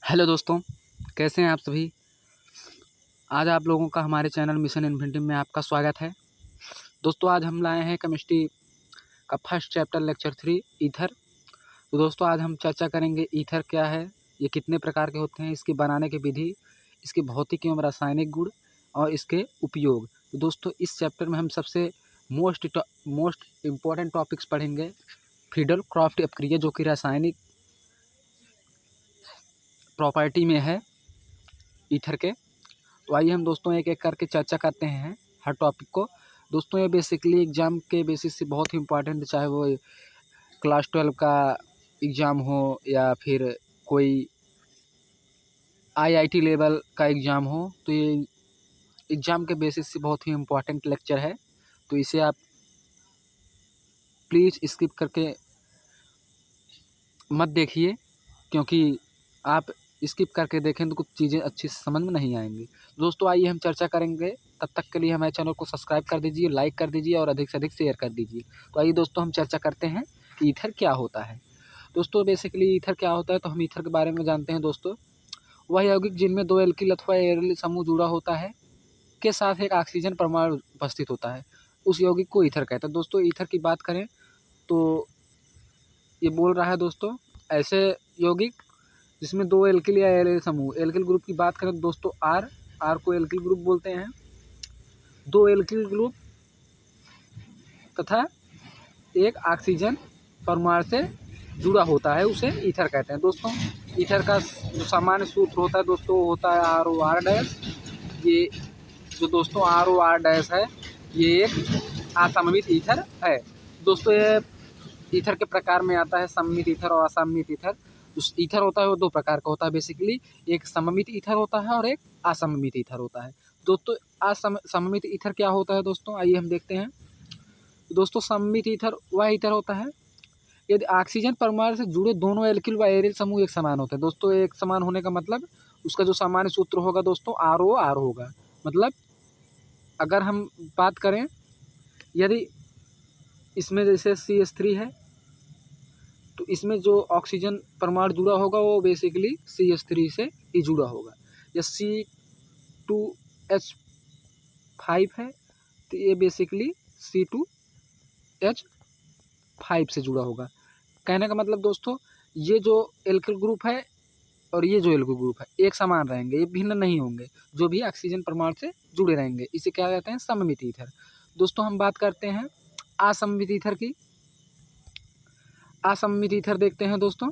Hello दोस्तों, कैसे हैं आप सभी। आज आप लोगों का हमारे चैनल मिशन इन्फिनिटी में आपका स्वागत है। दोस्तों, आज हम लाए हैं केमिस्ट्री का फर्स्ट चैप्टर लेक्चर 3 ईथर। तो दोस्तों, आज हम चर्चा करेंगे ईथर क्या है, ये कितने प्रकार के होते हैं, इसकी बनाने की विधि, इसके भौतिक एवं रासायनिक गुण और इसके उपयोग। तो दोस्तों, इस चैप्टर में हम सबसे मोस्ट इम्पॉर्टेंट टॉपिक्स पढ़ेंगे। फ्रीडल क्रॉफ्ट अपक्रिया जो कि रासायनिक प्रॉपर्टी में है ईथर के। तो आइए हम दोस्तों एक एक करके चर्चा करते हैं हर टॉपिक को। दोस्तों, ये बेसिकली एग्ज़ाम के बेसिस से बहुत ही इम्पोर्टेंट, चाहे वो क्लास 12 का एग्ज़ाम हो या फिर कोई आईआईटी लेवल का एग्ज़ाम हो, तो ये एग्ज़ाम के बेसिस से बहुत ही इम्पोर्टेंट लेक्चर है। तो इसे आप प्लीज़ स्किप करके मत देखिए, क्योंकि आप स्किप करके देखें तो कुछ चीज़ें अच्छी से समझ में नहीं आएंगी। दोस्तों, आइए हम चर्चा करेंगे। तब तक के लिए हमारे चैनल को सब्सक्राइब कर दीजिए, लाइक कर दीजिए और अधिक से अधिक शेयर कर दीजिए। तो आइए दोस्तों, हम चर्चा करते हैं कि ईथर क्या होता है। दोस्तों, बेसिकली ईथर क्या होता है, तो हम ईथर के बारे में जानते हैं। दोस्तों, वह यौगिक जिनमें दो एल्किल अथवा एरिल समूह जुड़ा होता है के साथ एक ऑक्सीजन परमाणु उपस्थित होता है, उस यौगिक को ईथर कहते हैं। दोस्तों, ईथर की बात करें तो ये बोल रहा है दोस्तों, ऐसे यौगिक जिसमें दो एल्किल या एरिल समूह। एल्किल ग्रुप की बात करें तो दोस्तों आर को एल्किल ग्रुप बोलते हैं। दो एल्किल ग्रुप तथा एक ऑक्सीजन परमाणु से जुड़ा होता है, उसे ईथर कहते हैं। दोस्तों, ईथर का जो सामान्य सूत्र होता है दोस्तों, वो होता है ROR-। ये जो दोस्तों ROR- है, ये एक असममित ईथर है। दोस्तों, ये ईथर के प्रकार में आता है, सममित ईथर और असममित ईथर। जो ईथर होता है वो दो प्रकार का होता है बेसिकली, एक सममित ईथर होता है और एक असममित ईथर होता है। दोस्तों, सममित ईथर क्या होता है दोस्तों, आइए हम देखते हैं। दोस्तों, सममित ईथर वह ईथर होता है यदि ऑक्सीजन परमाणु से जुड़े दोनों एल्किल व एरिल समूह एक समान होते हैं। दोस्तों, एक समान होने का मतलब उसका जो सामान्य सूत्र होगा दोस्तों ROR होगा। मतलब अगर हम बात करें, यदि इसमें जैसे CH3 है, तो इसमें जो ऑक्सीजन परमाणु जुड़ा होगा वो बेसिकली CH3 से ही जुड़ा होगा। या C2H5 है, तो ये बेसिकली C2H5 से जुड़ा होगा। कहने का मतलब दोस्तों, ये जो एल्किल ग्रुप है और ये जो एल्किल ग्रुप है एक समान रहेंगे, ये भिन्न नहीं होंगे, जो भी ऑक्सीजन परमाणु से जुड़े रहेंगे। इसे क्या कहते हैं, सममित ईथर। दोस्तों, हम बात करते हैं असममित ईथर की। असममित ईथर देखते हैं दोस्तों।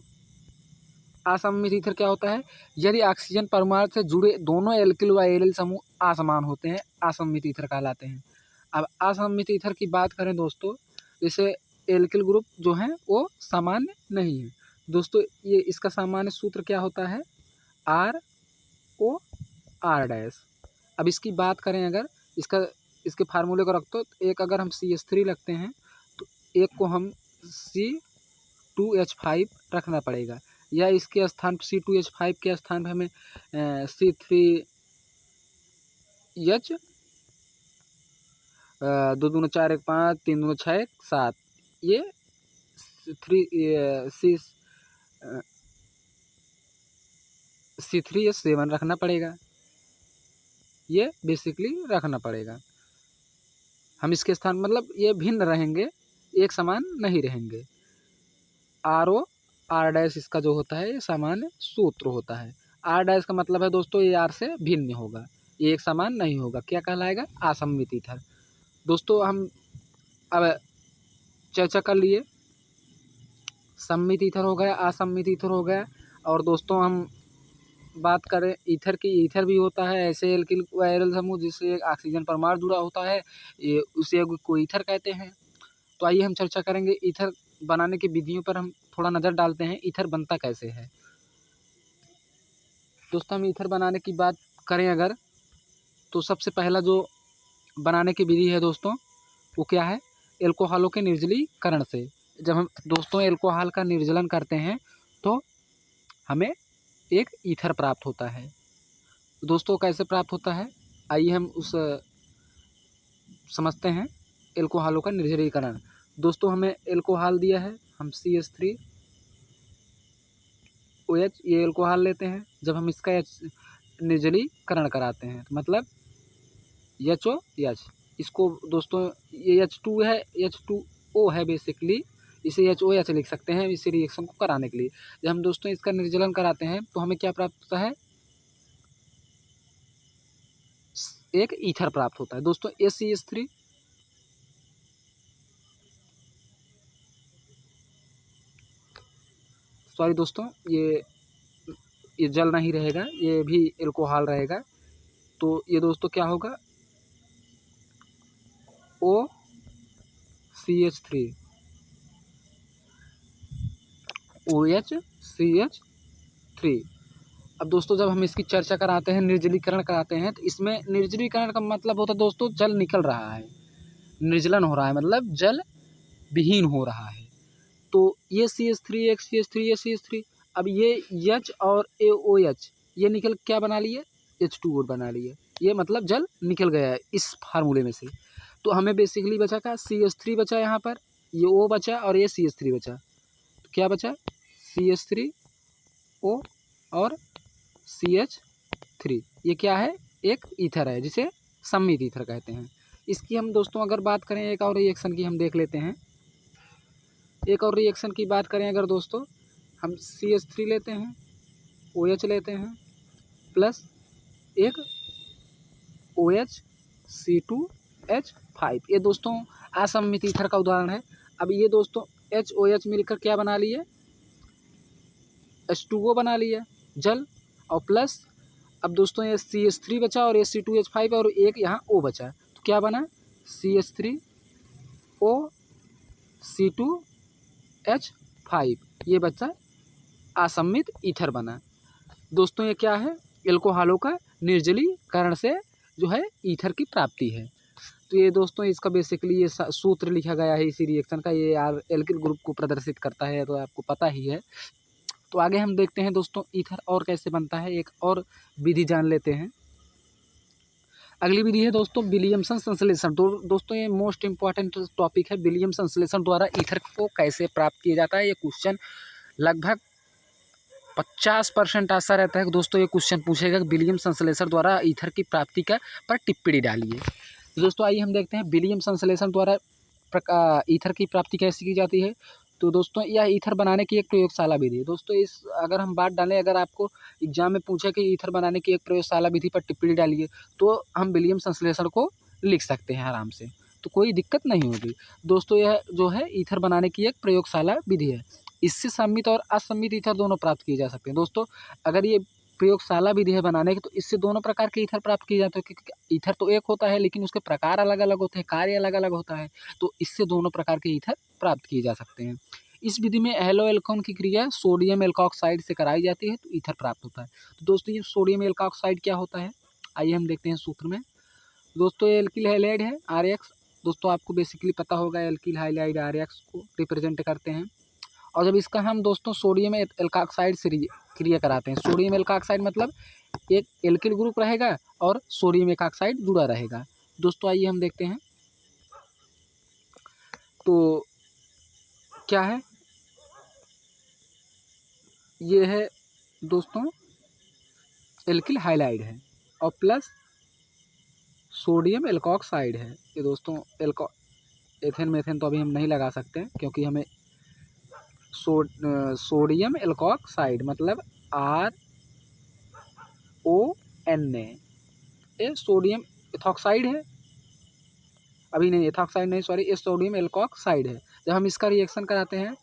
असममित ईथर क्या होता है, यदि ऑक्सीजन परमाणु से जुड़े दोनों एल्किल व एरिल समूह असमान होते हैं, असममित ईथर कहलाते हैं। अब असममित ईथर की बात करें दोस्तों, जैसे एल्किल ग्रुप जो हैं वो सामान्य नहीं है। दोस्तों, ये इसका सामान्य सूत्र क्या होता है, ROR-। अब इसकी बात करें, अगर इसके फार्मूले को रखते तो एक अगर हम CH3 रखते हैं तो एक को हम C2H5 रखना पड़ेगा, या इसके स्थान C2H5 के स्थान पर हमें C3H, 2 दूनी 4 1 5 3 दूनी 6 1 7, ये C3H7 रखना पड़ेगा। ये बेसिकली रखना पड़ेगा। हम इसके स्थान मतलब ये भिन्न रहेंगे, एक समान नहीं रहेंगे। ROR- इसका जो होता है ये सामान्य सूत्र होता है। R- का मतलब है दोस्तों, ये R से भिन्न होगा, ये एक समान नहीं होगा। क्या कहलाएगा, असममित ईथर। दोस्तों, हम अब चर्चा कर लिए, सममित ईथर हो गया, असममित ईथर हो गया। और दोस्तों, हम बात करें ईथर की, ईथर भी होता है ऐसे एल्किल व एरिल समूह जिससे एक ऑक्सीजन परमाणु जुड़ा होता है, ये उसे को ईथर कहते हैं। तो आइए हम चर्चा करेंगे ईथर बनाने की विधियों पर, हम थोड़ा नज़र डालते हैं ईथर बनता कैसे है। दोस्तों, हम ईथर बनाने की बात करें अगर, तो सबसे पहला जो बनाने की विधि है दोस्तों, वो क्या है, एल्कोहलों के निर्जलीकरण से। जब हम दोस्तों एल्कोहल का निर्जलन करते हैं तो हमें एक ईथर प्राप्त होता है। दोस्तों, कैसे प्राप्त होता है, आइए हम उस समझते हैं एल्कोहलों का निर्जलीकरण। दोस्तों, हमें एल्कोहल दिया है, हम CH3 OH ये एल्कोहल लेते हैं। जब हम इसका निर्जलीकरण कराते हैं तो मतलब HOH, इसको दोस्तों ये H2 है, H2O है बेसिकली, इसे HOH लिख सकते हैं इसी रिएक्शन को कराने के लिए। जब हम दोस्तों इसका निर्जलन कराते हैं तो हमें क्या प्राप्त होता है, एक ईथर प्राप्त होता है दोस्तों ACH3। सॉरी दोस्तों, ये जल नहीं रहेगा, ये भी एल्कोहल रहेगा। तो ये दोस्तों क्या होगा, OCH3 OHCH3। अब दोस्तों जब हम इसकी चर्चा कराते हैं, निर्जलीकरण कराते हैं, तो इसमें निर्जलीकरण का मतलब होता है दोस्तों जल निकल रहा है, निर्जलन हो रहा है, मतलब जल विहीन हो रहा है। तो ये CH3 एक CH3 ये CH3, अब ये H और AOH ये निकल क्या बना लिए, H2O बना लिए। ये मतलब जल निकल गया है इस फार्मूले में से। तो हमें बेसिकली बचा क्या, CH3 बचा, यहाँ पर ये O बचा और ये CH3 बचा। तो क्या बचा, CH3O और CH3। ये क्या है, एक ईथर है जिसे सम्मित ईथर कहते हैं। इसकी हम दोस्तों अगर बात करें एक और रिएक्शन की, हम देख लेते हैं। एक और रिएक्शन की बात करें अगर दोस्तों, हम CH3 लेते हैं, OH लेते हैं, प्लस एक OH C2H5। ये दोस्तों असम्मित ईथर का उदाहरण है। अब ये दोस्तों HOH मिलकर क्या बना लिए, H2O बना लिया जल, और प्लस अब दोस्तों ये CH3 बचा और ये C2H5 और एक यहाँ O बचा। तो क्या बना, CH3O C2H5, ये बचा असम्मित ईथर बना। दोस्तों ये क्या है, एल्कोहलों का निर्जलीकरण से जो है ईथर की प्राप्ति है। तो ये दोस्तों इसका बेसिकली ये सूत्र लिखा गया है इसी रिएक्शन का, ये यार एल्किल ग्रुप को प्रदर्शित करता है, तो आपको पता ही है। तो आगे हम देखते हैं दोस्तों ईथर और कैसे बनता है, एक और विधि जान लेते हैं। अगली विधि है दोस्तों विलियमसन संश्लेषण। दोस्तों ये मोस्ट इंपॉर्टेंट टॉपिक है, विलियमसन संश्लेषण द्वारा ईथर को कैसे प्राप्त किया जाता है। ये क्वेश्चन लगभग 50% आशा रहता है कि दोस्तों ये क्वेश्चन पूछेगा कि विलियम संश्लेषण द्वारा ईथर की प्राप्ति का पर टिप्पणी डालिए। दोस्तों आइए हम देखते हैं विलियम संश्लेषण द्वारा ईथर की प्राप्ति कैसे की जाती है। तो दोस्तों यह ईथर बनाने की एक प्रयोगशाला विधि है। दोस्तों इस अगर हम बात डालें, अगर आपको एग्जाम में पूछे कि ईथर बनाने की एक प्रयोगशाला विधि पर टिप्पणी डालिए, तो हम विलियम संश्लेषण को लिख सकते हैं आराम से, तो कोई दिक्कत नहीं होगी। दोस्तों यह जो है ईथर बनाने की एक प्रयोगशाला विधि है। इससे सम्मित और असम्मित ईथर दोनों प्राप्त किए जा सकते हैं। दोस्तों अगर ये प्रयोगशाला विधि है बनाने की, तो इससे दोनों प्रकार के ईथर प्राप्त किए जाते हैं, क्योंकि ईथर तो एक होता है लेकिन उसके प्रकार अलग अलग होते हैं, कार्य अलग अलग होता है। तो इससे दोनों प्रकार के ईथर प्राप्त किए जा सकते हैं। इस विधि में हैलो एल्कोन की क्रिया सोडियम एल्कोक्साइड से कराई जाती है, तो ईथर प्राप्त होता है। तो दोस्तों ये सोडियम एल्कोक्साइड क्या होता है, आइए हम देखते हैं सूत्र में। दोस्तों ये एल्किल हाइलाइड है RX। दोस्तों आपको बेसिकली पता होगा एल्किल हाइलाइड RX को रिप्रेजेंट करते हैं। और जब इसका हम दोस्तों सोडियम एल्कोक्साइड से क्रिया कराते हैं, सोडियम एल्कोक्साइड मतलब एक एल्किल ग्रुप रहेगा और सोडियम एल्कोक्साइड जुड़ा रहेगा। दोस्तों आइए हम देखते हैं, तो क्या है, ये है दोस्तों एल्किल हाइलाइड है और प्लस सोडियम एल्कोक्साइड है। ये दोस्तों एथेन मेथेन तो अभी हम नहीं लगा सकते हैं, क्योंकि हमें सोडियम एल्कोक्साइड मतलब RONA, ये सोडियम एथॉक्साइड है, अभी नहीं एथॉक्साइड नहीं सॉरी, ये सोडियम एल्कोक्साइड है। जब हम इसका रिएक्शन कराते हैं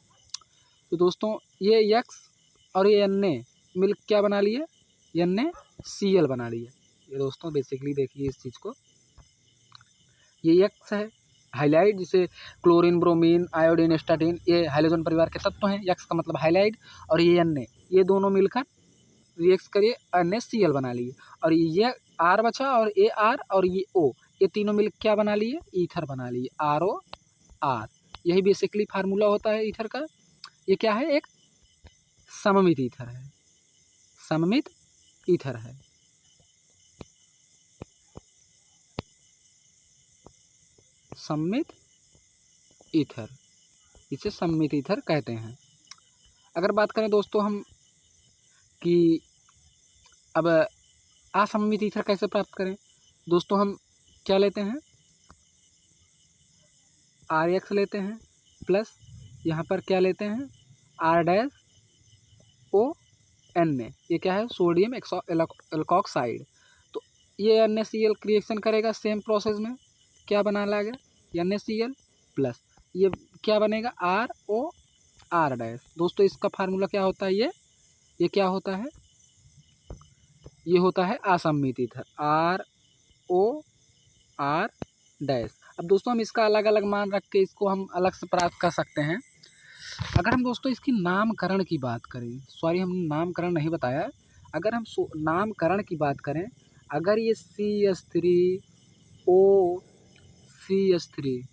तो दोस्तों ये X और ये Na मिल क्या बना लिए, NaCl बना लिए। ये दोस्तों बेसिकली देखिए इस चीज़ को, ये X है हाइलाइड, जिसे क्लोरीन ब्रोमीन आयोडीन स्टाटीन ये हाइलोजन परिवार के तत्व हैं। X का मतलब हाइलाइड और ये Na, ये दोनों मिलकर रिएक्ट करिए NaCl बना लिए, और ये R बचा और ये R और ये O, ये तीनों मिल क्या बना लिए, ईथर बना लिए ROR। यही बेसिकली फार्मूला होता है ईथर का। ये क्या है, एक सममित ईथर है, सममित ईथर है। सममित ईथर, इसे सममित ईथर कहते हैं। अगर बात करें दोस्तों हम कि अब असममित ईथर कैसे प्राप्त करें दोस्तों। हम क्या लेते हैं, RX लेते हैं प्लस यहाँ पर क्या लेते हैं, R-ON में, ये क्या है, सोडियम एल्कोक्साइड। तो ये NaCl रिएक्शन करेगा सेम प्रोसेस में, क्या बना लाएगा NaCl प्लस ये क्या बनेगा ROR-। दोस्तों इसका फार्मूला क्या होता है, ये क्या होता है, ये होता है असममित ईथर ROR-। अब दोस्तों हम इसका अलग अलग मान रख के इसको हम अलग से प्राप्त कर सकते हैं। अगर हम दोस्तों इसकी नामकरण की बात करें, सॉरी हम नामकरण नहीं बताया, अगर हम नामकरण की बात करें, अगर ये CH3OCH3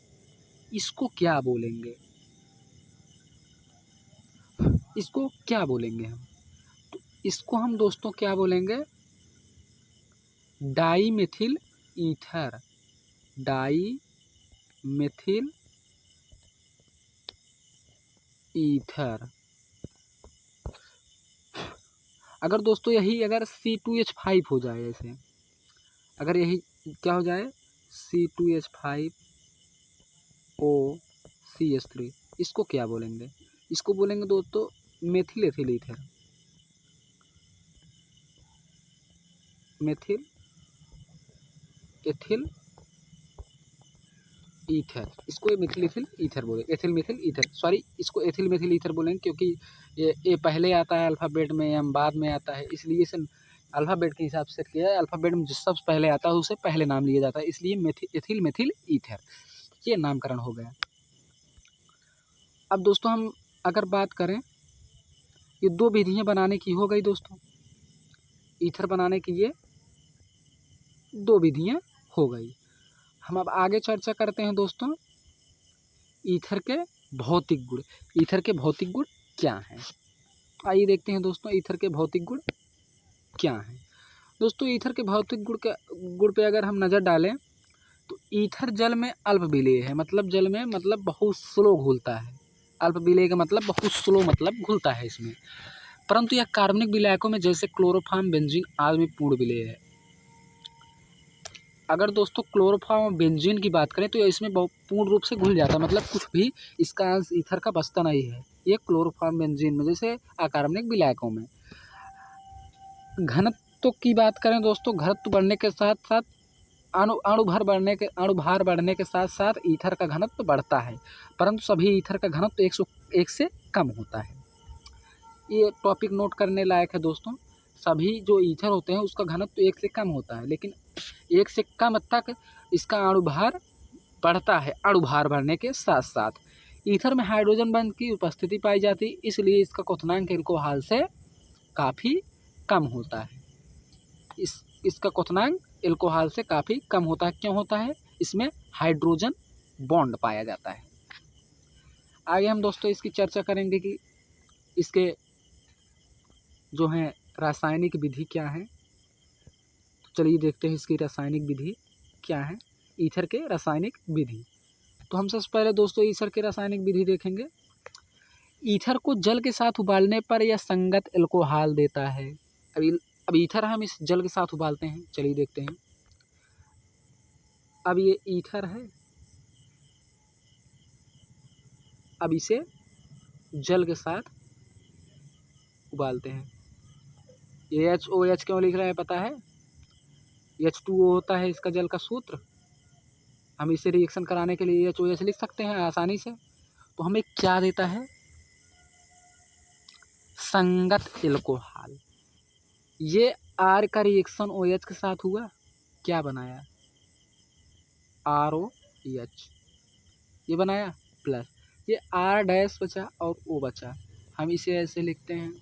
इसको क्या बोलेंगे, इसको क्या बोलेंगे हम, तो इसको हम दोस्तों क्या बोलेंगे, डाईमेथिल ईथर, डाईमेथिल ईथर। अगर दोस्तों यही अगर C2H5 हो जाए, ऐसे अगर यही क्या हो जाए C2H5OCH3, इसको क्या बोलेंगे, इसको बोलेंगे दोस्तों methyl ethyl ether, methyl ethyl ether, इसको मेथिल एथिल ईथर बोले, एथिल मेथिल ईथर, सॉरी इसको एथिल मेथिल ईथर बोलेंगे क्योंकि ये पहले आता है अल्फ़ाबेट में, एम बाद में आता है, इसलिए इसे अल्फ़ाबेट के हिसाब से किया है। अल्फ़ाबेट में जिस सबसे पहले आता है उसे पहले नाम लिया जाता है, इसलिए एथिल मेथिल ईथर ये नामकरण हो गया। अब दोस्तों हम अगर बात करें, ये दो विधियाँ बनाने की हो गई दोस्तों, ईथर बनाने की ये दो विधियाँ हो गई। हम अब आगे चर्चा करते हैं दोस्तों ईथर के भौतिक गुण। ईथर के भौतिक गुण क्या हैं, आइए देखते हैं दोस्तों ईथर के भौतिक गुण क्या हैं। दोस्तों ईथर के भौतिक गुण पे अगर हम नज़र डालें तो ईथर जल में अल्प विलेय है, मतलब जल में मतलब बहुत स्लो घुलता है, अल्प विलेय का मतलब बहुत स्लो मतलब घुलता है इसमें, परंतु यह कार्बनिक विलायकों में जैसे क्लोरोफॉर्म बेंजीन आदि में पूर्ण विलेय है। अगर दोस्तों क्लोरोफॉर्म और बेंजीन की बात करें तो इसमें पूर्ण रूप से घुल जाता है, मतलब कुछ भी इसका अंश ईथर का बचता नहीं है, ये क्लोरोफॉर्म बेंजीन में जैसे अकार्बनिक विलायकों में। घनत्व की बात करें दोस्तों, घनत्व बढ़ने के साथ साथ अणुभार बढ़ने के साथ साथ ईथर का घनत्व बढ़ता है, परंतु सभी ईथर का घनत्व 101 से कम होता है। ये टॉपिक नोट करने लायक है दोस्तों, सभी जो ईथर होते हैं उसका घनत्व 1 से कम होता है, लेकिन 1 से कम तक इसका अणुभार बढ़ता है, अणुभार बढ़ने के साथ साथ। ईथर में हाइड्रोजन बंध की उपस्थिति पाई जाती है, इसलिए इसका क्वथनांक एल्कोहल से काफ़ी कम होता है। इसका क्वथनांक एल्कोहल से काफ़ी कम होता है। क्यों होता है, इसमें हाइड्रोजन बॉन्ड पाया जाता है। आगे हम दोस्तों इसकी चर्चा करेंगे कि इसके जो है रासायनिक विधि क्या है। तो चलिए देखते हैं इसकी रासायनिक विधि क्या है, ईथर के रासायनिक विधि। तो हम सबसे पहले दोस्तों ईथर के रासायनिक विधि देखेंगे। ईथर को जल के साथ उबालने पर यह संगत एल्कोहल देता है। अब ईथर हम इस जल के साथ उबालते हैं, चलिए देखते हैं। अब ये ईथर है, अब इसे जल के साथ उबालते हैं। ये HOH क्यों लिख रहे हैं पता है, H2O होता है इसका जल का सूत्र। हम इसे रिएक्शन कराने के लिए HOH लिख सकते हैं आसानी से। तो हमें क्या देता है, संगत एल्कोहल। ये R का रिएक्शन OH के साथ हुआ, क्या बनाया ROH, ये बनाया प्लस ये R' बचा और O बचा, हम इसे ऐसे लिखते हैं,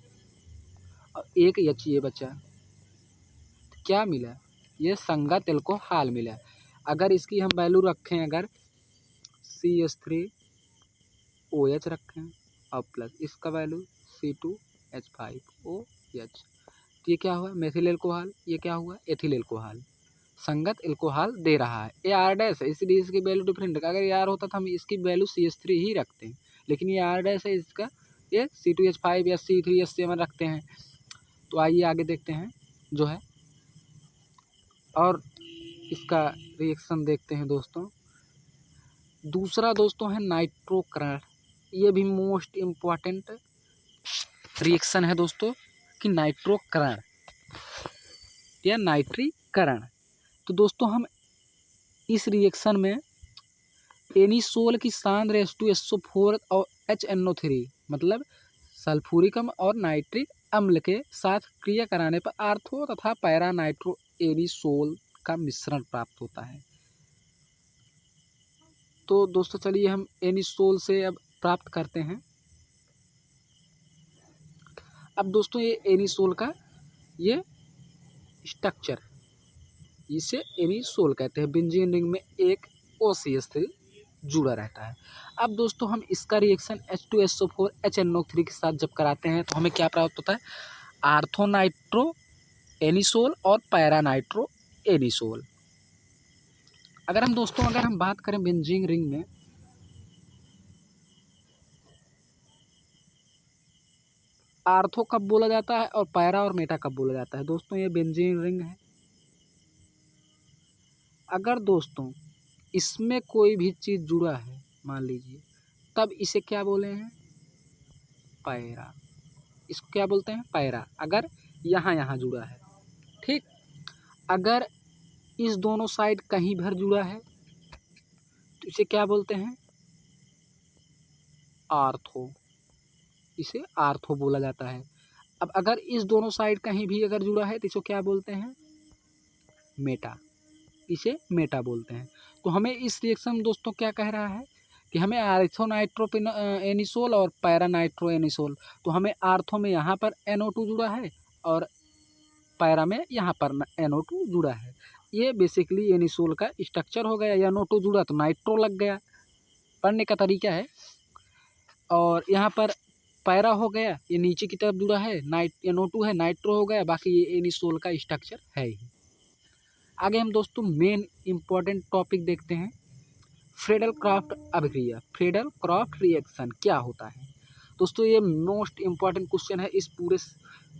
और एक H ये बचा, तो क्या मिला, ये संगत एल्कोहल मिला। अगर इसकी हम वैल्यू रखें, अगर CH3OH रखें और प्लस इसका वैल्यू C2H5OH, तो ये क्या हुआ मेथिल एल्कोहल, ये क्या हुआ एथिल एल्कोहल, संगत एल्कोहल दे रहा है। ये R' है इसलिए इसकी वैल्यू डिफरेंट है। अगर ये R होता तो हम इसकी वैल्यू CH3 ही रखते हैं, लेकिन ये R' है इसका ये C2H5 या C3H7 रखते हैं। तो आइए आगे देखते हैं जो है, और इसका रिएक्शन देखते हैं दोस्तों। दूसरा दोस्तों है नाइट्रोकरण। ये भी मोस्ट इम्पॉर्टेंट रिएक्शन है दोस्तों कि नाइट्रोकरण या नाइट्रीकरण। तो दोस्तों हम इस रिएक्शन में एनिसोल की सांद्र H2SO4 और HNO3 मतलब सल्फ्यूरिक अम्ल और नाइट्रिक अम्ल के साथ क्रिया कराने पर आर्थो तथा पैरा नाइट्रो एनिसोल का मिश्रण प्राप्त होता है। तो दोस्तों चलिए हम एनिसोल से अब प्राप्त करते हैं। अब दोस्तों ये एनिसोल का ये स्ट्रक्चर, इसे एनिसोल कहते हैं। बेंजीन रिंग में एक OCH3 जुड़ा रहता है। अब दोस्तों हम इसका रिएक्शन H2SO4 HNO3 के साथ जब कराते हैं तो हमें क्या प्राप्त होता है, आर्थो नाइट्रो एनिसोल और पैरा नाइट्रो एनिसोल। अगर हम बात करें बेंजीन रिंग में, आर्थो कब बोला जाता है और पैरा और मेटा कब बोला जाता है। दोस्तों ये बेंजीन रिंग है। अगर दोस्तों इसमें कोई भी चीज़ जुड़ा है मान लीजिए, तब इसे क्या बोले हैं, पैरा। इसको क्या बोलते हैं, पैरा। अगर यहाँ जुड़ा है, ठीक। अगर इस दोनों साइड कहीं भर जुड़ा है तो इसे क्या बोलते हैं, आर्थो। इसे आर्थो बोला जाता है। अब अगर इस दोनों साइड कहीं भी अगर जुड़ा है तो इसको क्या बोलते हैं, मेटा। इसे मेटा बोलते हैं। तो हमें इस रिएक्शन में दोस्तों क्या कह रहा है कि हमें आर्थो नाइट्रो एनिसोल और पैरा नाइट्रो एनिसोल, तो हमें आर्थो में यहाँ पर NO2 जुड़ा है और पैरा में यहाँ पर NO2 जुड़ा है। ये बेसिकली एनिसोल का स्ट्रक्चर हो गया। NO2 जुड़ा तो नाइट्रो लग गया, पढ़ने का तरीका है। और यहाँ पर पैरा हो गया, ये नीचे की तरफ जुड़ा है, NO2 है, नाइट्रो हो गया। बाकी ये एनिसोल का स्ट्रक्चर है ही। आगे हम दोस्तों मेन इम्पॉर्टेंट टॉपिक देखते हैं, फ्रेडल क्राफ्ट अभिक्रिया। फ्रेडल क्राफ्ट रिएक्शन क्या होता है दोस्तों, ये मोस्ट इम्पॉर्टेंट क्वेश्चन है इस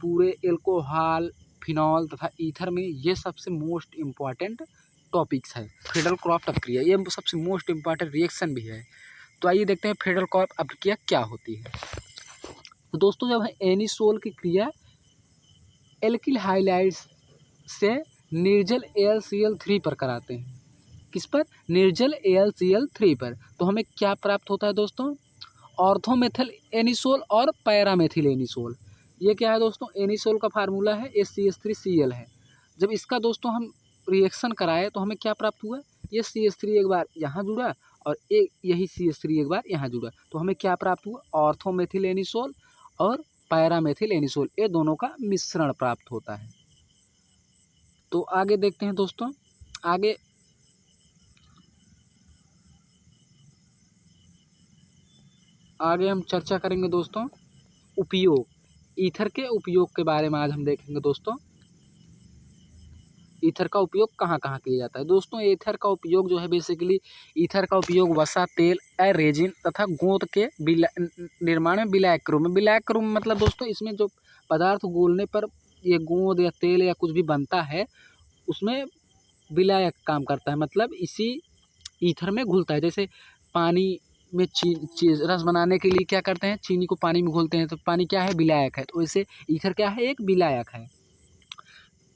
पूरे एल्कोहल, फिनॉल तथा ईथर में। ये सबसे मोस्ट इम्पॉर्टेंट टॉपिक्स है फ्रेडल क्राफ्ट अभिक्रिया। ये सबसे मोस्ट इम्पॉर्टेंट रिएक्शन भी है। तो आइए देखते हैं फ्रेडल क्राफ्ट अभिक्रिया क्या होती है। तो दोस्तों जब एनिसोल की क्रिया एल्किल हाइलाइड्स से निर्जल AlCl3 पर कराते हैं, किस पर, निर्जल AlCl3 पर, तो हमें क्या प्राप्त होता है दोस्तों, ऑर्थोमेथिल एनिसोल और पैरामेथिल एनिसोल। ये क्या है दोस्तों, एनिसोल का फार्मूला है HCH3Cl है। जब इसका दोस्तों हम रिएक्शन कराए तो हमें क्या प्राप्त हुआ, ये CH3 एक बार यहाँ जुड़ा और एक यही CH3 एक बार यहाँ जुड़ा, तो हमें क्या प्राप्त हुआ, ऑर्थोमेथिल एनिसोल और पैरामेथिल एनिसोल, ये दोनों का मिश्रण प्राप्त होता है। तो आगे देखते हैं दोस्तों। आगे हम चर्चा करेंगे दोस्तों उपयोग, ईथर के उपयोग के बारे में आज हम देखेंगे दोस्तों। ईथर का उपयोग कहाँ कहाँ किया जाता है दोस्तों। ईथर का उपयोग जो है बेसिकली, ईथर का उपयोग वसा, तेल, रेजिन तथा गोंद के निर्माण में विलायक रूप में। विलायक रूप मतलब दोस्तों इसमें जो पदार्थ घोलने पर ये गोंद या तेल या कुछ भी बनता है उसमें विलायक काम करता है, मतलब इसी ईथर में घुलता है। जैसे पानी में रस बनाने के लिए क्या करते हैं, चीनी को पानी में घोलते हैं, तो पानी क्या है, विलायक है। तो वैसे ईथर क्या है, एक विलायक है।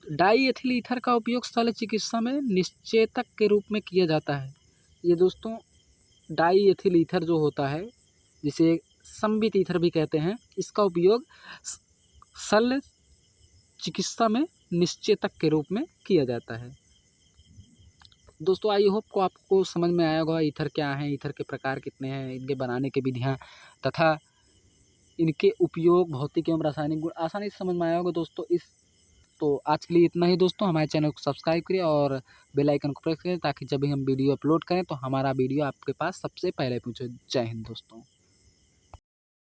डाई एथिल ईथर का उपयोग शल्य चिकित्सा में निश्चेतक के रूप में किया जाता है। ये दोस्तों डाई एथिल ईथर जो होता है, जिसे संबित ईथर भी कहते हैं, इसका उपयोग शल्य चिकित्सा में निश्चेतक के रूप में किया जाता है। दोस्तों आई होप को आपको समझ में आया होगा ईथर क्या है, ईथर के प्रकार कितने हैं, इनके बनाने के विधियाँ तथा इनके उपयोग, भौतिक एवं रासायनिक गुण आसानी से समझ में आया होगा दोस्तों। तो आज के लिए इतना ही दोस्तों। हमारे चैनल को सब्सक्राइब करिए और बेल आइकन को प्रेस करें ताकि जब भी हम वीडियो अपलोड करें तो हमारा वीडियो आपके पास सबसे पहले पहुँचे। जय हिंद दोस्तों।